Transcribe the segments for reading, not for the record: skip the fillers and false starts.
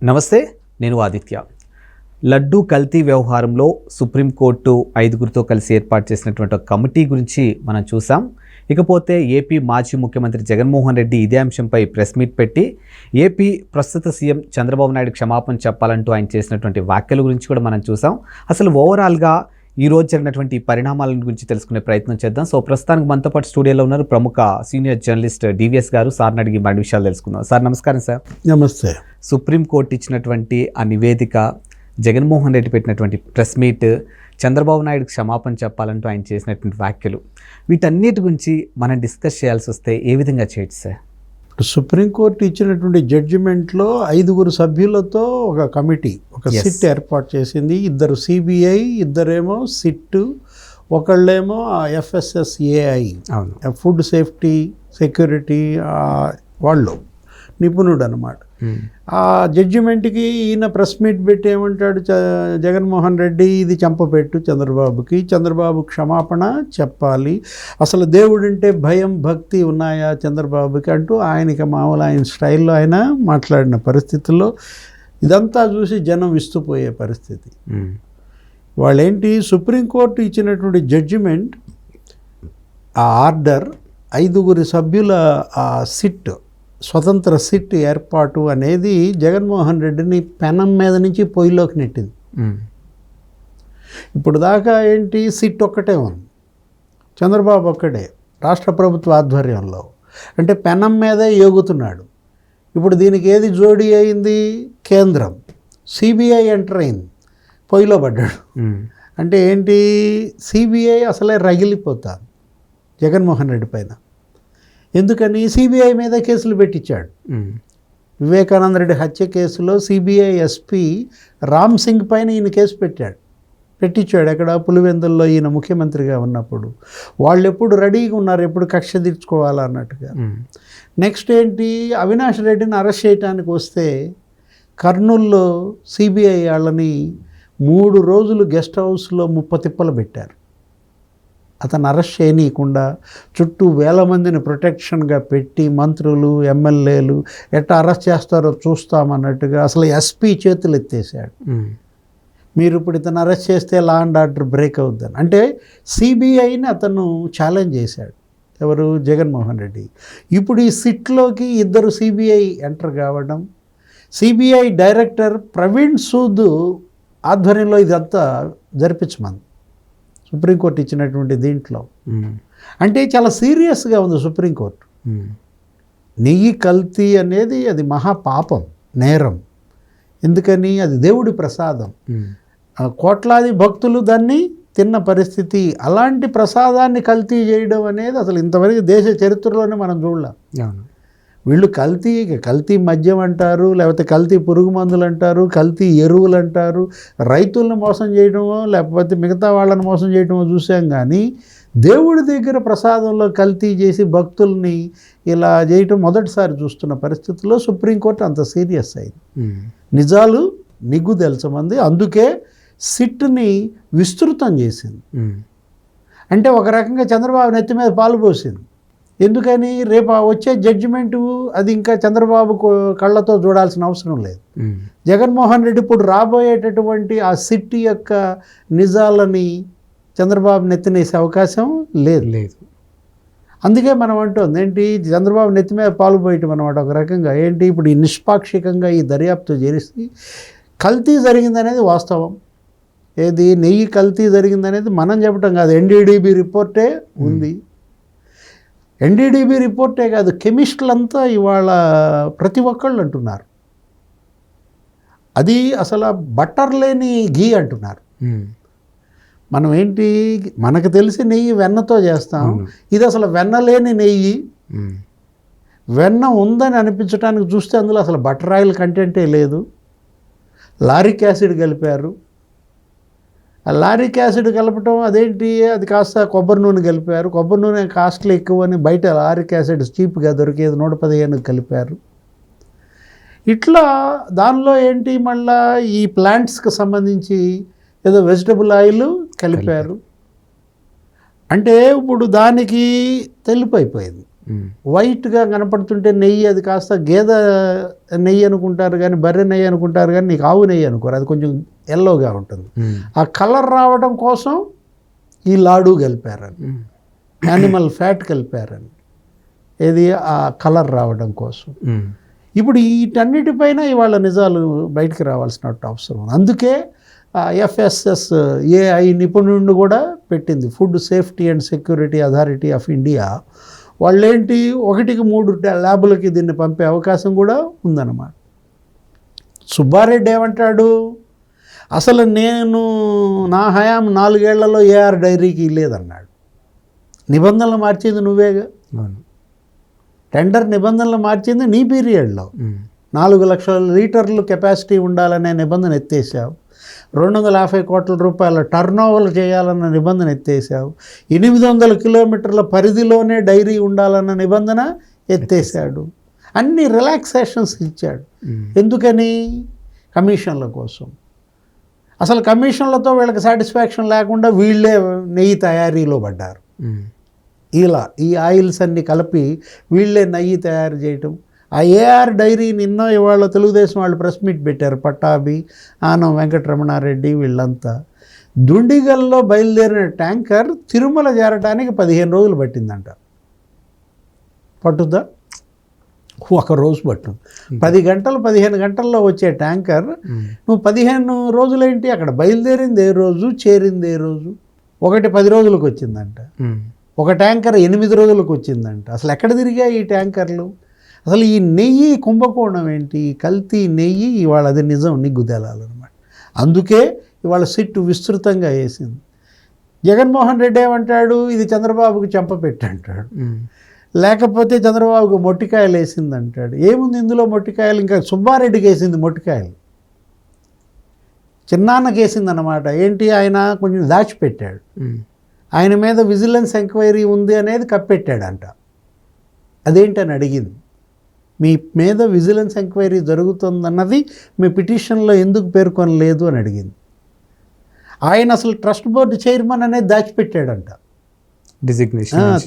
నమస్తే, నేను ఆదిత్య. లడ్డూ కల్తీ వ్యవహారంలో సుప్రీంకోర్టు 5గురితో కలిసి ఏర్పాటు చేసినటువంటి ఒక కమిటీ గురించి మనం చూసాం. ఇకపోతే ఏపీ మాజీ ముఖ్యమంత్రి జగన్మోహన్ రెడ్డి ఇదే అంశంపై ప్రెస్ మీట్ పెట్టి ఏపీ ప్రస్తుత సీఎం చంద్రబాబు నాయుడు క్షమాపణ చెప్పాలంటూ ఆయన చేసినటువంటి వ్యాఖ్యల గురించి కూడా మనం చూసాం. అసలు ఓవరాల్గా ఈరోజు జరిగినటువంటి పరిణామాల గురించి తెలుసుకునే ప్రయత్నం చేద్దాం. సో ప్రస్తుతానికి మనతో పాటు స్టూడియోలో ఉన్నారు ప్రముఖ సీనియర్ జర్నలిస్ట్ డివిఎస్ గారు. సార్ని అడిగి మరిన్ని విషయాలు తెలుసుకుందాం. సార్ నమస్కారం. సార్ నమస్తే. సుప్రీంకోర్టు ఇచ్చినటువంటి ఆ నివేదిక, జగన్మోహన్ రెడ్డి పెట్టినటువంటి ప్రెస్ మీట్, చంద్రబాబు నాయుడు క్షమాపణ చెప్పాలంటూ ఆయన చేసినటువంటి వ్యాఖ్యలు, వీటన్నిటి గురించి మనం డిస్కస్ చేయాల్సి వస్తే ఏ విధంగా చేయొచ్చు సార్? సుప్రీంకోర్టు ఇచ్చినటువంటి జడ్జిమెంట్లో 5గురు సభ్యులతో ఒక కమిటీ, ఒక సిట్ ఏర్పాటు చేసింది. 2 సిబిఐ, 2 సిట్, ఒకళ్ళేమో FSSAI, ఫుడ్ సేఫ్టీ సెక్యూరిటీ వాళ్ళు నిపుణుడు అనమాట. ఆ జడ్జిమెంట్కి ఈయన ప్రెస్ మీట్ పెట్టి ఏమంటాడు, జగన్మోహన్ రెడ్డి ఇది చంపపెట్టు చంద్రబాబుకి, చంద్రబాబు క్షమాపణ చెప్పాలి, అసలు దేవుడంటే భయం భక్తి ఉన్నాయా చంద్రబాబుకి అంటూ ఆయనకి మామూలు ఆయన స్టైల్లో ఆయన మాట్లాడిన పరిస్థితుల్లో ఇదంతా చూసి జనం విస్తుపోయే పరిస్థితి. వాళ్ళేంటి, సుప్రీంకోర్టు ఇచ్చినటువంటి జడ్జిమెంట్, ఆ ఆర్డర్, 5గురు సభ్యుల ఆ సిట్, స్వతంత్ర సిట్ ఏర్పాటు అనేది జగన్మోహన్ రెడ్డిని పెనం మీద నుంచి పొయ్యిలోకి నెట్టింది. ఇప్పుడు దాకా ఏంటి, సిట్ ఒక్కటే ఉంది, చంద్రబాబు ఒక్కడే రాష్ట్ర ప్రభుత్వ ఆధ్వర్యంలో, అంటే పెనం మీదే యోగుతున్నాడు. ఇప్పుడు దీనికి ఏది జోడీ అయింది, కేంద్రం సిబిఐ ఎంటర్ అయింది, పొయ్యిలో పడ్డాడు. అంటే ఏంటి, సిబిఐ అసలే రగిలిపోతాను జగన్మోహన్ రెడ్డి పైన. ఎందుకని, సిబిఐ మీద కేసులు పెట్టించాడు. వివేకానంద రెడ్డి హత్య కేసులో సిబిఐ ఎస్పీ రామ్ సింగ్ పైన ఈయన కేసు పెట్టించాడు. ఎక్కడ, పులివెందుల్లో ఈయన ముఖ్యమంత్రిగా ఉన్నప్పుడు. వాళ్ళు ఎప్పుడు రెడీగా ఉన్నారు, ఎప్పుడు కక్ష తీర్చుకోవాలన్నట్టుగా. నెక్స్ట్ ఏంటి, అవినాష్ రెడ్డిని అరెస్ట్ చేయడానికి వస్తే కర్నూల్లో సిబిఐ వాళ్ళని 3 రోజులు గెస్ట్ హౌస్లో 30 తిప్పలు పెట్టారు. అతను అరెస్ట్ చేయనీయకుండా చుట్టూ 1000 మందిని ప్రొటెక్షన్గా పెట్టి, మంత్రులు ఎమ్మెల్యేలు ఎట్లా అరెస్ట్ చేస్తారో చూస్తామన్నట్టుగా అసలు ఎస్పీ చేతులు ఎత్తేసాడు. మీరు ఇప్పుడు ఇతను అరెస్ట్ చేస్తే లా అండ్ ఆర్డర్ బ్రేక్ అవుద్దని. అంటే సిబిఐని అతను ఛాలెంజ్ చేశాడు. ఎవరు, జగన్మోహన్ రెడ్డి. ఇప్పుడు ఈ సిట్లోకి 2 సిబిఐ ఎంటర్ కావడం, సిబిఐ డైరెక్టర్ ప్రవీణ్ సూద్ ఆధ్వర్యంలో ఇదంతా జరిపించమంది సుప్రీంకోర్టు ఇచ్చినటువంటి దీంట్లో. అంటే చాలా సీరియస్గా ఉంది సుప్రీంకోర్టు. నెయ్యి కల్తీ అనేది అది మహాపాపం, నేరం. ఎందుకని, అది దేవుడి ప్రసాదం, కోట్లాది భక్తులు దాన్ని తిన్న పరిస్థితి. అలాంటి ప్రసాదాన్ని కల్తీ చేయడం అనేది అసలు ఇంతవరకు దేశ చరిత్రలోనే మనం చూడలేం. వీళ్ళు కల్తీ మద్యం అంటారు, లేకపోతే కల్తీ పురుగు మందులు అంటారు, కల్తీ ఎరువులు అంటారు, రైతులను మోసం చేయడమో లేకపోతే మిగతా వాళ్ళని మోసం చేయడమో చూసాం. కానీ దేవుడి దగ్గర ప్రసాదంలో కల్తీ చేసి భక్తుల్ని ఇలా చేయటం మొదటిసారి చూస్తున్న పరిస్థితుల్లో సుప్రీంకోర్టు అంత సీరియస్ అయింది. నిజాలు నిగ్గు తెలుసమంది. అందుకే సిట్ని విస్తృతం చేసింది. అంటే ఒక రకంగా చంద్రబాబు నెత్తి మీద పాలు పోసింది. ఎందుకని, రేపు వచ్చే జడ్జిమెంటు అది ఇంకా చంద్రబాబు కళ్ళతో చూడాల్సిన అవసరం లేదు. జగన్మోహన్ రెడ్డి ఇప్పుడు రాబోయేటటువంటి ఆ సిట్ యొక్క నిజాలని చంద్రబాబు నెత్తినేసే అవకాశం లేదు. అందుకే మనం అంటుంది ఏంటి, చంద్రబాబు నెత్తి మీద పాలు పోయటం అనమాట. ఒక రకంగా ఏంటి, ఇప్పుడు ఈ నిష్పాక్షికంగా ఈ దర్యాప్తు చేసి కల్తీ జరిగిందనేది వాస్తవం. ఏది, నెయ్యి కల్తీ జరిగిందనేది మనం చెప్పడం కాదు, NDDB రిపోర్టే ఉంది. NDDB రిపోర్టే కాదు, కెమిస్టులంతా ఇవాళ ప్రతి ఒక్కళ్ళు అంటున్నారు అది అసలు బటర్ లేని ఘీ అంటున్నారు. మనం ఏంటి, మనకు తెలిసి నెయ్యి వెన్నతో చేస్తాం, ఇది అసలు వెన్న లేని నెయ్యి. వెన్న ఉందని అనిపించడానికి చూస్తే అందులో అసలు బటర్ ఆయిల్ కంటెంటే లేదు, లారిక్ యాసిడ్ కలిపారు. ఆ లారిక్ యాసిడ్ కలపటం అదేంటి, అది కాస్త కొబ్బరి నూనె కలిపారు. కొబ్బరి నూనె కాస్ట్లీ ఎక్కువని బయట లారిక్ యాసిడ్ చీప్గా దొరికేది 115 కలిపారు. ఇట్లా దానిలో ఏంటి, మళ్ళా ఈ ప్లాంట్స్కి సంబంధించి ఏదో వెజిటబుల్ ఆయిల్ కలిపారు. అంటే ఇప్పుడు దానికి తెలుపు అయిపోయింది. వైట్గా కనపడుతుంటే నెయ్యి, అది కాస్త గేదె నెయ్యి అనుకుంటారు కానీ బర్రె నెయ్యి అనుకుంటారు కానీ నీకు ఆవు నెయ్యి అనుకోరు, అది కొంచెం ఎల్లోగా ఉంటుంది. ఆ కలర్ రావడం కోసం ఈ లాడు కలిపారని, యానిమల్ ఫ్యాట్ కలిపారని, ఏది ఆ కలర్ రావడం కోసం. ఇప్పుడు వీటన్నిటిపైన ఇవాళ నిజాలు బయటికి రావాల్సిన అవసరం ఉంది. అందుకే FSSAI నిపుణుడిని కూడా పెట్టింది, food safety and security authority of India. వాళ్ళేంటి 1-3 ల్యాబులకి దీన్ని పంపే అవకాశం కూడా ఉందన్నమాట. సుబ్బారెడ్డి ఏమంటాడు, అసలు నేను నా హయాం 4 ఏళ్లలో AR డైరీకి లేదన్నాడు. నిబంధనలు మార్చింది నువ్వేగా, టెండర్ నిబంధనలు మార్చింది నీ పీరియడ్లో. 4 లక్షల లీటర్లు కెపాసిటీ ఉండాలనే నిబంధన ఎత్తేసావు. 250 కోట్ల రూపాయల టర్న్ ఓవర్ చేయాలన్న నిబంధన ఎత్తేసావు. 800 కిలోమీటర్ల పరిధిలోనే డైరీ ఉండాలన్న నిబంధన ఎత్తేసాడు. అన్ని రిలాక్సేషన్స్ ఇచ్చాడు. ఎందుకని? కమిషన్ల కోసం. అసలు కమిషన్లతో వీళ్ళకి సాటిస్ఫాక్షన్ లేకుండా వీళ్ళే నెయ్యి తయారీలో పడ్డారు. ఇలా ఈ ఆయిల్స్ అన్నీ కలిపి వీళ్ళే నెయ్యి తయారు చేయటం. ఆ AR డైరీ నిన్న ఇవాళ తెలుగుదేశం వాళ్ళు ప్రెస్ మీట్ పెట్టారు, పట్టాభి, ఆనం వెంకటరమణారెడ్డి వీళ్ళంతా. దుండిగల్లో బయలుదేరిన ట్యాంకర్ తిరుమల చేరడానికి 15 రోజులు పట్టిందంట. పట్టుద్దా? 1 రోజు పట్టింది. 10 గంటలు 15 గంటల్లో వచ్చే ట్యాంకర్ నువ్వు 15 రోజులేంటి? అక్కడ బయలుదేరింది ఏ రోజు, చేరింది ఏ రోజు? ఒకటి 10 రోజులకు వచ్చిందంట, ఒక ట్యాంకర్ 8 రోజులకు వచ్చిందంట. అసలు ఎక్కడ తిరిగా ఈ ట్యాంకర్లు? అసలు ఈ నెయ్యి కుంభకోణం ఏంటి? కల్తీ నెయ్యి ఇవాళ అది నిజం నిగ్గుదలాలన్నమాట. అందుకే ఇవాళ సిట్టు విస్తృతంగా వేసింది. జగన్మోహన్ రెడ్డి ఏమంటాడు, ఇది చంద్రబాబుకి చెంపపెట్టి అంటాడు, లేకపోతే చంద్రబాబుకు మొట్టికాయలు వేసింది అంటాడు. ఏముంది ఇందులో మొట్టికాయలు? ఇంకా సుబ్బారెడ్డికి వేసింది మొట్టికాయలు, చిన్నాన్నకి వేసింది అన్నమాట. ఏంటి? ఆయన కొంచెం దాచిపెట్టాడు, ఆయన మీద విజిలెన్స్ ఎంక్వైరీ ఉంది అనేది కప్పెట్టాడంట. అదేంటని అడిగింది, మీ మీద విజిలెన్స్ ఎంక్వైరీ జరుగుతుందన్నది మీ పిటిషన్లో ఎందుకు పేర్కొనలేదు అని అడిగింది. ఆయన అసలు ట్రస్ట్ బోర్డు చైర్మన్ అనేది దాచిపెట్టాడంట.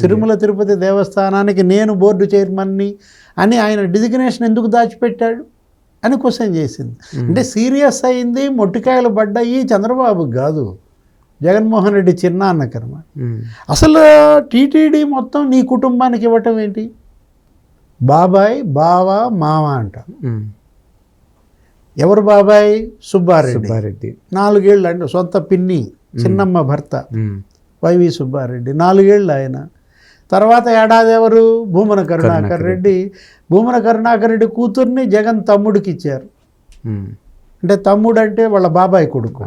తిరుమల తిరుపతి దేవస్థానానికి నేను బోర్డు చైర్మన్ని అని ఆయన డిజిగ్నేషన్ ఎందుకు దాచిపెట్టాడు అని క్వశ్చన్ చేసింది. అంటే సీరియస్ అయింది, మొట్టికాయలు పడ్డాయి చంద్రబాబుకి కాదు, జగన్మోహన్ రెడ్డి చిన్నాన్నకర్మ. అసలు టీటీడీ మొత్తం నీ కుటుంబానికి ఇవ్వటం ఏంటి? బాబాయ్, బావ, మామ అంట. ఎవరు బాబాయ్? సుబ్బారెడ్డి. 4 ఏళ్ళు అంటే సొంత పిన్ని చిన్నమ్మ భర్త వైవి సుబ్బారెడ్డి, 4 ఏళ్ళు ఆయన. తర్వాత ఏడాది ఎవరు? భూమన కరుణాకర్ రెడ్డి. భూమన కరుణాకర్ రెడ్డి కూతుర్ని జగన్ తమ్ముడికి ఇచ్చారు. అంటే తమ్ముడు అంటే వాళ్ళ బాబాయ్ కొడుకు.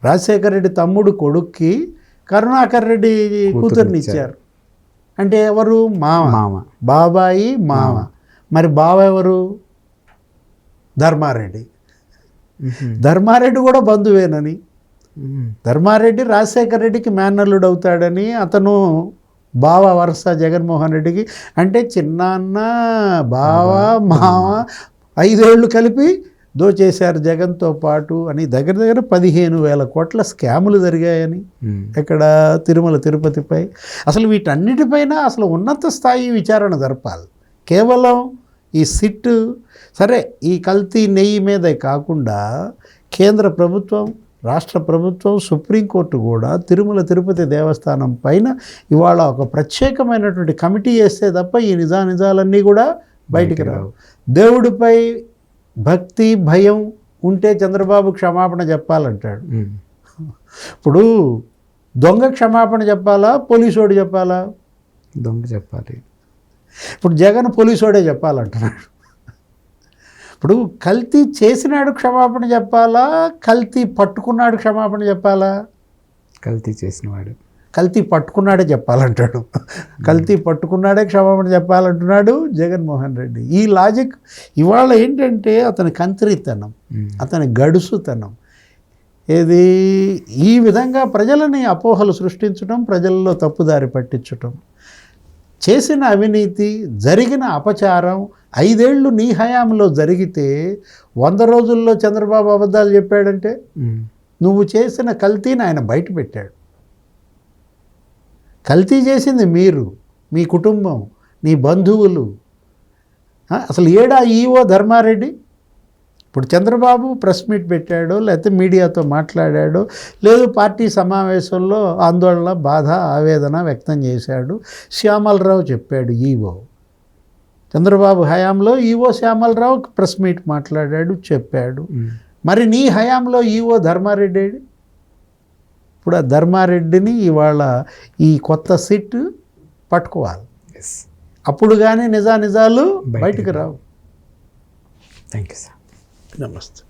రాజశేఖర రెడ్డి తమ్ముడు కొడుక్కి కరుణాకర్ రెడ్డి కూతుర్ని ఇచ్చారు. అంటే ఎవరు? మామ. బాబాయి మామ. మరి బావ ఎవరు? ధర్మారెడ్డి. ధర్మారెడ్డి కూడా బంధువేనని, ధర్మారెడ్డి రాజశేఖర రెడ్డికి మేనల్లుడు అవుతాడని, అతను బావ వరుస జగన్మోహన్ రెడ్డికి. అంటే చిన్నాన్న, బావ, మామ 5 ఏళ్ళు కలిపి దోచేశారు జగన్తో పాటు అని. దగ్గర 15,000 కోట్ల స్కాములు జరిగాయని ఇక్కడ తిరుమల తిరుపతిపై. అసలు వీటన్నిటిపైన అసలు ఉన్నత స్థాయి విచారణ జరపాలి. కేవలం ఈ సిట్టు సరే ఈ కల్తీ నెయ్యి మీదే కాకుండా కేంద్ర ప్రభుత్వం, రాష్ట్ర ప్రభుత్వం, సుప్రీంకోర్టు కూడా తిరుమల తిరుపతి దేవస్థానం పైన ఇవాళ ఒక ప్రత్యేకమైనటువంటి కమిటీ వేస్తే తప్ప ఈ నిజాలన్నీ కూడా బయటికి రావు. దేవుడిపై భక్తి భయం ఉంటే చంద్రబాబు క్షమాపణ చెప్పాలంటాడు. ఇప్పుడు దొంగ క్షమాపణ చెప్పాలా, పోలీసోడు చెప్పాలా? దొంగ చెప్పాలి. ఇప్పుడు జగన్ పోలీసోడే చెప్పాలంటున్నాడు. ఇప్పుడు కల్తీ చేసినాడు క్షమాపణ చెప్పాలా, కల్తీ పట్టుకున్నాడు క్షమాపణ చెప్పాలా? కల్తీ చేసినవాడు. కల్తీ పట్టుకున్నాడే చెప్పాలంటాడు. కల్తీ పట్టుకున్నాడే క్షమాపణ చెప్పాలంటున్నాడు జగన్మోహన్ రెడ్డి. ఈ లాజిక్ ఇవాళ ఏంటంటే అతని కంత్రితనం, అతని గడుసుతనం, ఏది ఈ విధంగా ప్రజలని అపోహలు సృష్టించడం, ప్రజల్లో తప్పుదారి పట్టించటం, చేసిన అవినీతి, జరిగిన అపచారం 5 ఏళ్ళు నీ హయాంలో జరిగితే 100 రోజుల్లో చంద్రబాబు అబద్ధాలు చెప్పాడంటే నువ్వు చేసిన కల్తీని ఆయన బయట పెట్టాడు. కల్తీ చేసింది మీరు, మీ కుటుంబం, నీ బంధువులు, అసలు ఏడా ఈవో ధర్మారెడ్డి? ఇప్పుడు చంద్రబాబు ప్రెస్ మీట్ పెట్టాడో లేకపోతే మీడియాతో మాట్లాడాడో లేదు పార్టీ సమావేశంలో ఆందోళన, బాధ, ఆవేదన వ్యక్తం చేశాడు. శ్యామలరావు చెప్పాడు ఈవో. చంద్రబాబు హయాంలో ఈవో శ్యామలరావు ప్రెస్ మీట్ మాట్లాడాడు, చెప్పాడు. మరి నీ హయాంలో ఈవో ధర్మారెడ్డి? ఇప్పుడు ఆ ధర్మారెడ్డిని ఇవాళ ఈ కొత్త సిట్ పట్టుకోవాలి. అప్పుడు కానీ నిజాలు బయటకు రావు. Thank you sir. నమస్తే.